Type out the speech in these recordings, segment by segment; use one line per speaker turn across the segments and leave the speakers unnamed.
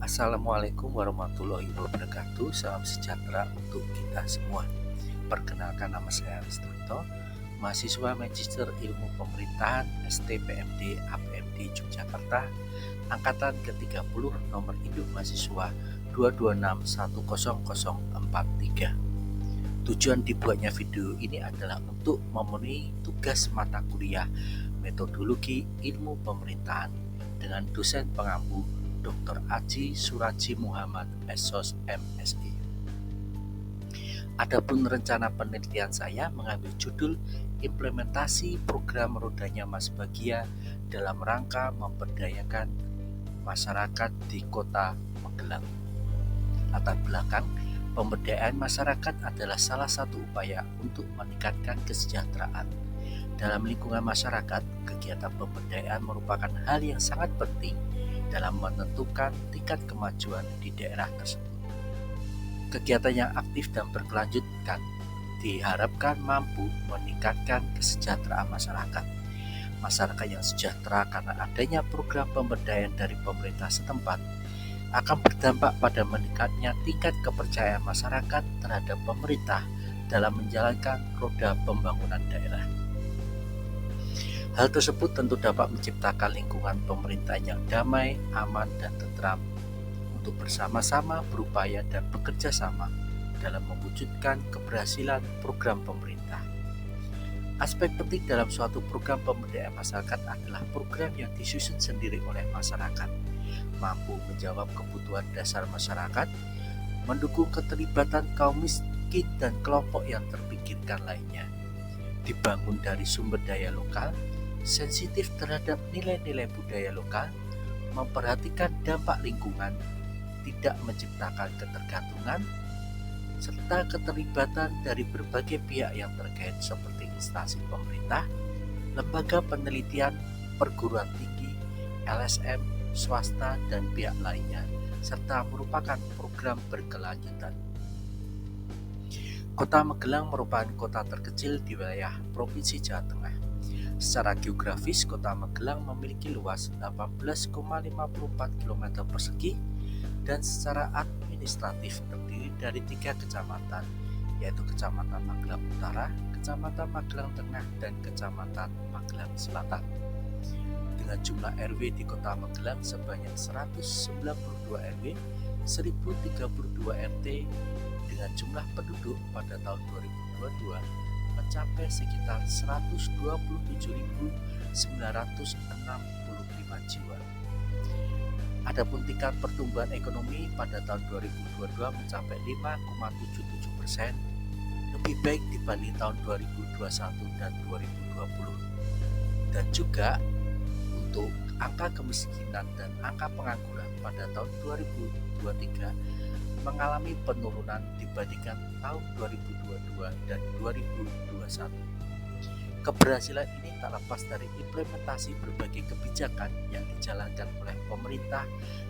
Assalamualaikum warahmatullahi wabarakatuh. Salam sejahtera untuk kita semua. Perkenalkan, nama saya Aristanto, mahasiswa Magister Ilmu Pemerintahan STPMD APMD Yogyakarta, angkatan ke-30, nomor induk mahasiswa 226100043. Tujuan dibuatnya video ini adalah untuk memenuhi tugas mata kuliah Metodologi Ilmu Pemerintahan dengan dosen pengampu Dr. Aji Suraji Muhammad, SOS MSI. Adapun rencana penelitian saya mengambil judul Implementasi Program Rodanya Mas Bagia dalam rangka memberdayakan masyarakat di Kota Magelang. Latar belakang, pemberdayaan masyarakat adalah salah satu upaya untuk meningkatkan kesejahteraan. Dalam lingkungan masyarakat, kegiatan pemberdayaan merupakan hal yang sangat penting dalam menentukan tingkat kemajuan di daerah tersebut. Kegiatan yang aktif dan berkelanjutan diharapkan mampu meningkatkan kesejahteraan masyarakat. Masyarakat yang sejahtera karena adanya program pemberdayaan dari pemerintah setempat akan berdampak pada meningkatnya tingkat kepercayaan masyarakat terhadap pemerintah dalam menjalankan roda pembangunan daerah. Hal tersebut tentu dapat menciptakan lingkungan pemerintahan yang damai, aman, dan tentram untuk bersama-sama berupaya dan bekerja sama dalam mewujudkan keberhasilan program pemerintah. Aspek penting dalam suatu program pemberdayaan masyarakat adalah program yang disusun sendiri oleh masyarakat, mampu menjawab kebutuhan dasar masyarakat, mendukung keterlibatan kaum miskin dan kelompok yang terpinggirkan lainnya, dibangun dari sumber daya lokal, sensitif terhadap nilai-nilai budaya lokal, memperhatikan dampak lingkungan, tidak menciptakan ketergantungan, serta keterlibatan dari berbagai pihak yang terkait seperti instansi pemerintah, lembaga penelitian, perguruan tinggi, LSM, swasta, dan pihak lainnya, serta merupakan program berkelanjutan. Kota Magelang merupakan kota terkecil di wilayah Provinsi Jawa Tengah. Secara geografis, Kota Magelang memiliki luas 18,54 km persegi dan secara administratif terdiri dari 3 kecamatan, yaitu Kecamatan Magelang Utara, Kecamatan Magelang Tengah, dan Kecamatan Magelang Selatan. Dengan jumlah RW di Kota Magelang sebanyak 192 RW, 1032 RT, dengan jumlah penduduk pada tahun 2022 mencapai sekitar 127.965 jiwa. Adapun tingkat pertumbuhan ekonomi pada tahun 2022 mencapai 5,77%, lebih baik dibanding tahun 2021 dan 2020. Dan juga untuk angka kemiskinan dan angka pengangguran pada tahun 2023 mengalami penurunan dibandingkan tahun 2022 dan 2021. Keberhasilan ini tak lepas dari implementasi berbagai kebijakan yang dijalankan oleh pemerintah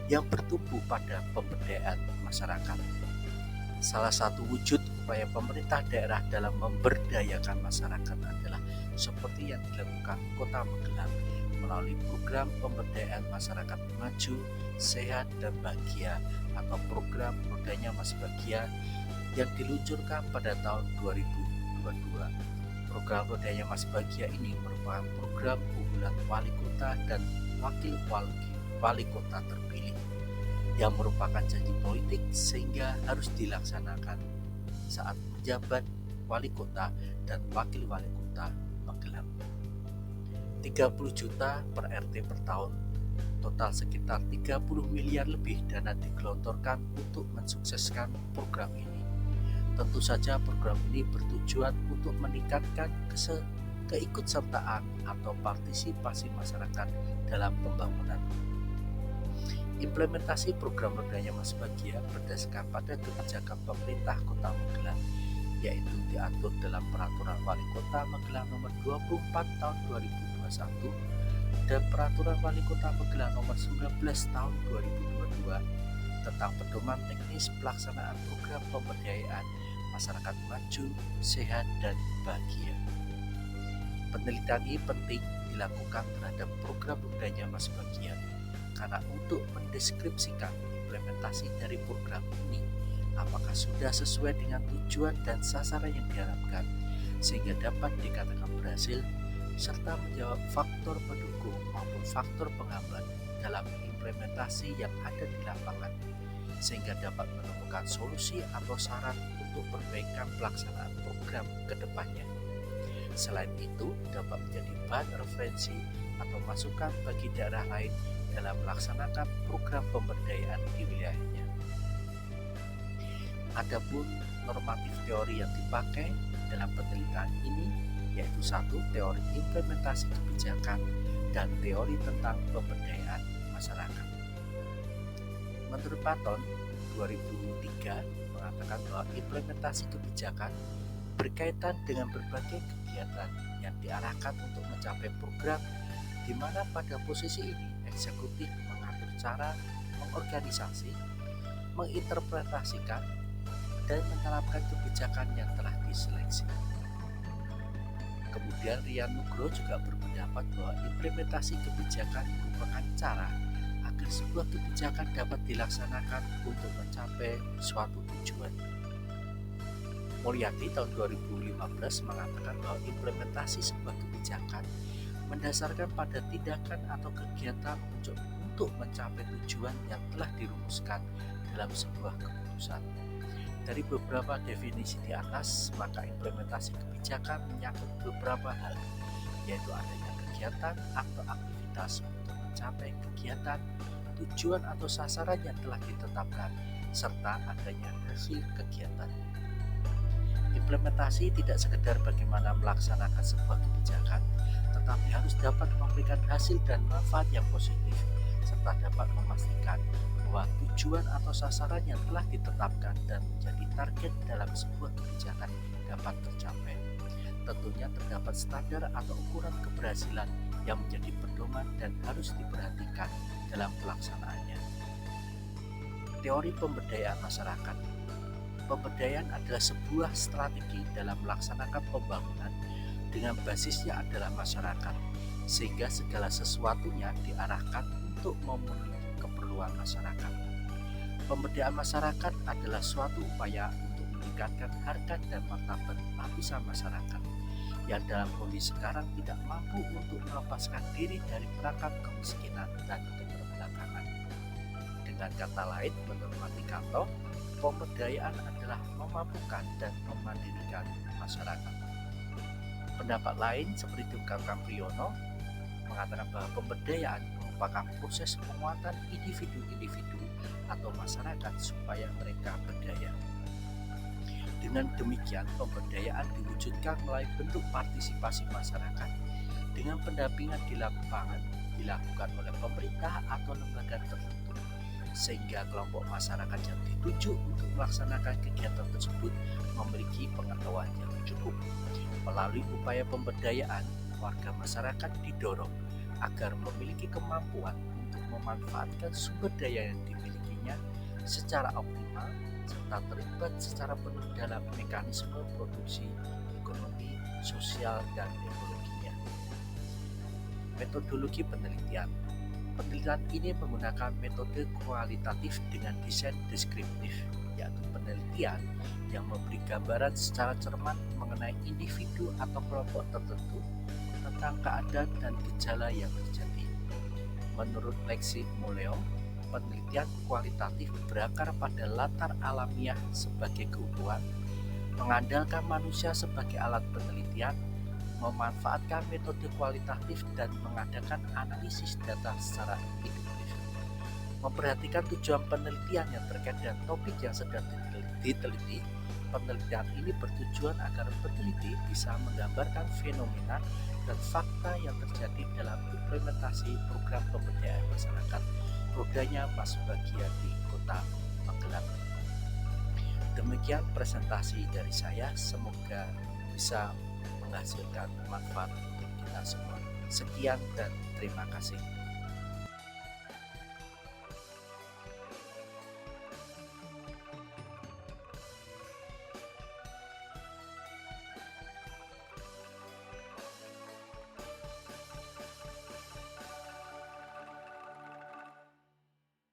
yang bertumpu pada pemberdayaan masyarakat. Salah satu wujud upaya pemerintah daerah dalam memberdayakan masyarakat adalah seperti yang dilakukan Kota Magelang melalui program pemberdayaan masyarakat maju, sehat, dan bahagia atau program Rodanya Mas Bagia yang diluncurkan pada tahun 2022. Program Rodanya Mas Bagia ini merupakan program unggulan wali kota dan wakil wali kota terpilih yang merupakan janji politik sehingga harus dilaksanakan saat menjabat wali kota dan wakil wali kota Magelang. 30 juta per RT per tahun, total sekitar 30 miliar lebih dana digelontorkan untuk mensukseskan program ini. Tentu saja program ini bertujuan untuk meningkatkan keikutsertaan atau partisipasi masyarakat dalam pembangunan. Implementasi program Rodanya Mas Bagia berdasarkan pada kebijakan pemerintah Kota Magelang, yaitu diatur dalam Peraturan Wali Kota Magelang Nomor 24 Tahun 2021 dan Peraturan Wali Kota Magelang Nomor 19 Tahun 2022 tentang pedoman teknis pelaksanaan program pemberdayaan masyarakat maju, sehat, dan bahagia. Penelitian ini penting dilakukan terhadap program Rodanya Mas Bagia karena untuk mendeskripsikan implementasi dari program ini apakah sudah sesuai dengan tujuan dan sasaran yang diharapkan sehingga dapat dikatakan berhasil, serta menjawab faktor pendukung maupun faktor penghambat dalam implementasi yang ada di lapangan sehingga dapat menemukan solusi atau saran untuk perbaikan pelaksanaan program ke depannya. Selain itu, dapat menjadi bahan referensi atau masukan bagi daerah lain dalam melaksanakan program pemberdayaan di wilayahnya. Adapun normatif teori yang dipakai dalam penelitian ini yaitu satu, teori implementasi kebijakan dan teori tentang pemberdayaan masyarakat. Menurut Patton, 2003 mengatakan bahwa implementasi kebijakan berkaitan dengan berbagai kegiatan yang diarahkan untuk mencapai program di mana pada posisi ini eksekutif mengatur cara mengorganisasi, menginterpretasikan, dan menerapkan kebijakan yang telah diseleksi. Kemudian Rian Nugroho juga berpendapat bahwa implementasi kebijakan merupakan cara agar sebuah kebijakan dapat dilaksanakan untuk mencapai suatu tujuan. Mulyadi tahun 2015 mengatakan bahwa implementasi sebuah kebijakan mendasarkan pada tindakan atau kegiatan untuk mencapai tujuan yang telah dirumuskan dalam sebuah keputusan. Dari beberapa definisi di atas, maka implementasi kebijakan menyangkut beberapa hal, yaitu adanya kegiatan atau aktivitas untuk mencapai kegiatan, tujuan atau sasaran yang telah ditetapkan, serta adanya hasil kegiatan. Implementasi tidak sekedar bagaimana melaksanakan sebuah kebijakan, tetapi harus dapat memberikan hasil dan manfaat yang positif, serta dapat memastikan bahwa tujuan atau sasaran yang telah ditetapkan dan menjadi target dalam sebuah kebijakan dapat tercapai. Tentunya terdapat standar atau ukuran keberhasilan yang menjadi pedoman dan harus diperhatikan dalam pelaksanaannya. Teori pemberdayaan masyarakat. Pemberdayaan adalah sebuah strategi dalam melaksanakan pembangunan dengan basisnya adalah masyarakat, sehingga segala sesuatunya diarahkan untuk memenuhi keperluan masyarakat. Pemberdayaan masyarakat adalah suatu upaya untuk meningkatkan harkat dan martabat lapisan masyarakat yang dalam kondisi sekarang tidak mampu untuk melepaskan diri dari perangkap kemiskinan dan keterbelakangan. Dengan kata lain, menurut Matikato, pemberdayaan adalah memampukan dan memandirikan masyarakat. Pendapat lain seperti Tunggal Priyono mengatakan bahwa pemberdayaan merupakan proses penguatan individu-individu atau masyarakat supaya mereka berdaya. Dengan demikian, pemberdayaan diwujudkan melalui bentuk partisipasi masyarakat dengan pendampingan di lapangan dilakukan oleh pemerintah atau lembaga tertentu, sehingga kelompok masyarakat yang dituju untuk melaksanakan kegiatan tersebut memiliki pengetahuan yang cukup. Melalui upaya pemberdayaan, warga masyarakat didorong agar memiliki kemampuan untuk memanfaatkan sumber daya yang dimilikinya secara optimal serta terlibat secara penuh dalam mekanisme produksi, ekonomi, sosial, dan ekologinya. Metodologi penelitian. Penelitian ini menggunakan metode kualitatif dengan desain deskriptif, yaitu penelitian yang memberi gambaran secara cermat mengenai individu atau kelompok tertentu tentang keadaan dan gejala yang terjadi. Menurut Lexi Muleo, penelitian kualitatif berakar pada latar alamiah sebagai keutuhan, mengandalkan manusia sebagai alat penelitian, memanfaatkan metode kualitatif dan mengadakan analisis data secara induktif. Memperhatikan tujuan penelitian yang terkait dengan topik yang sedang diteliti. Penelitian ini bertujuan agar peneliti bisa menggambarkan fenomena dan fakta yang terjadi dalam implementasi program pemberdayaan masyarakat rodanya Mas Bagia di Kota Magelang. Demikian presentasi dari saya, semoga bisa menghasilkan manfaat untuk kita semua. Sekian dan terima kasih.